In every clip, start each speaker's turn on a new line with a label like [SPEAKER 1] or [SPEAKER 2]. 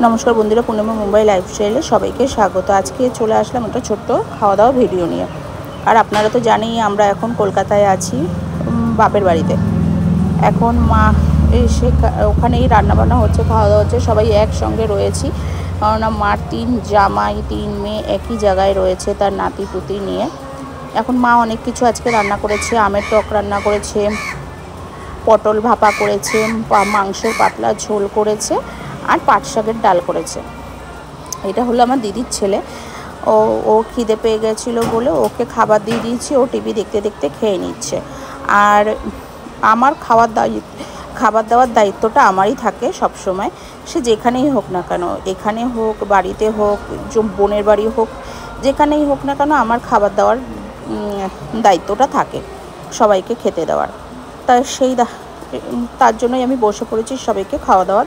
[SPEAKER 1] নমস্কার বন্ধুরা, পূর্ণিমা মুম্বাই লাইফস্টাইলে সবাইকে স্বাগত। আজকে চলে আসলাম একটা ছোট্ট খাওয়া দাওয়া ভিডিও নিয়ে। আর আপনারা তো জানেনই আমরা এখন কলকাতায় আছি বাপের বাড়িতে। এখন মা এসে ওখানেই রান্নাবান্না হচ্ছে, খাওয়া দাওয়া হচ্ছে, সবাই একসঙ্গে রয়েছি। কেননা মার 3 জামাই 3 মেয়ে একই জায়গায় রয়েছে তার নাতি পুতি নিয়ে। এখন মা অনেক কিছু আজকে রান্না করেছে, আমের টক রান্না করেছে, পটল ভাপা করেছে, মাংসের পাতলা ঝোল করেছে, আর পাট শাকের ডাল করেছে। এটা হলো আমার দিদির ছেলে। ও খিদে পেয়ে গেছিলো বলে ওকে খাবার দিয়ে দিয়েছি, ও টিভি দেখতে দেখতে খেয়ে নিচ্ছে। আর আমার খাবার দাওয়ার দায়িত্বটা আমারই থাকে সব সময়, সে যেখানেই হোক না কেন, এখানে হোক, বাড়িতে হোক, বোনের বাড়ি হোক, যেখানেই হোক না কেন, আমার খাবার দাওয়ার দায়িত্বটা থাকে সবাইকে খেতে দেওয়ার। তার জন্যই আমি বসে পড়েছি সবাইকে খাওয়া দাওয়া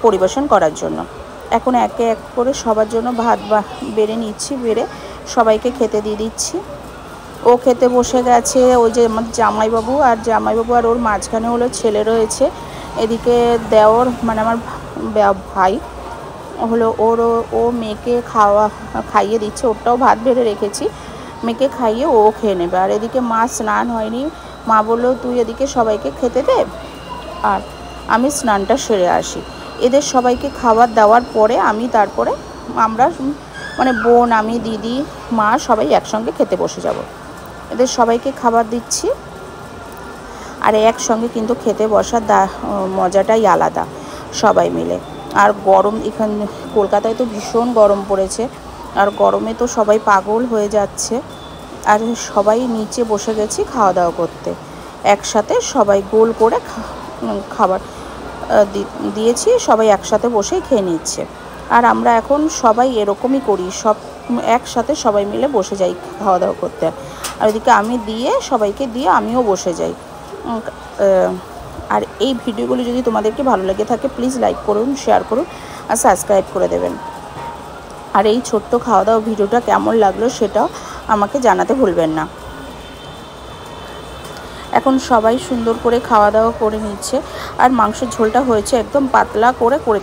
[SPEAKER 1] পরিবেশন করার জন্য। এখন একে এক করে সবার জন্য ভাত বেড়ে নিচ্ছি, বেড়ে সবাইকে খেতে দিয়ে দিচ্ছি। ও খেতে বসে গেছে। ওই যে আমার জামাইবাবু আর ওর মাঝখানে হলো ছেলে রয়েছে। এদিকে দেওর মানে আমার ভাই হলো, ও মেয়েকে খাইয়ে দিচ্ছে। ওরটাও ভাত বেড়ে রেখেছি, মেয়েকে খাইয়ে ও খেয়ে নেবে। আর এদিকে মা স্নান হয়নি, মা বললো তুই এদিকে সবাইকে খেতে দে আর আমি স্নানটা সেরে আসি। এদের সবাইকে খাবার দেওয়ার পরে আমরা মানে বোন, আমি, দিদি, মা সবাই একসঙ্গে খেতে বসে যাব। এদের সবাইকে খাবার দিচ্ছি। আর একসঙ্গে কিন্তু খেতে বসার মজাটাই আলাদা সবাই মিলে। আর গরম, এখানে কলকাতায় তো ভীষণ গরম পড়েছে, আর গরমে তো সবাই পাগল হয়ে যাচ্ছে। আর সবাই নিচে বসে গেছি খাওয়া দাওয়া করতে। একসাথে সবাই গোল করে খাবার দিয়েছি, সবাই একসাথে বসেই খেয়ে নিচ্ছে। আর আমরা এখন সবাই এরকমই করি, সব একসাথে সবাই মিলে বসে যাই খাওয়া দাওয়া করতে। আর ওদিকে আমি সবাইকে দিয়ে আমিও বসে যাই। আর এই ভিডিওগুলি যদি তোমাদেরকে ভালো লেগে থাকে প্লিজ লাইক করুন, শেয়ার করুন আর সাবস্ক্রাইব করে দেবেন। আর এই ছোট্ট খাওয়া দাওয়া ভিডিওটা কেমন লাগলো সেটাও আমাকে জানাতে ভুলবেন না। এখন সবাই সুন্দর করে খাওয়া দাওয়া করে নিচ্ছে। আর মাংসের ঝোলটা হয়েছে একদম পাতলা করে।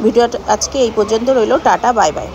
[SPEAKER 1] ভিডিওটা আজকে এই পর্যন্ত রইল। Tata, bye bye.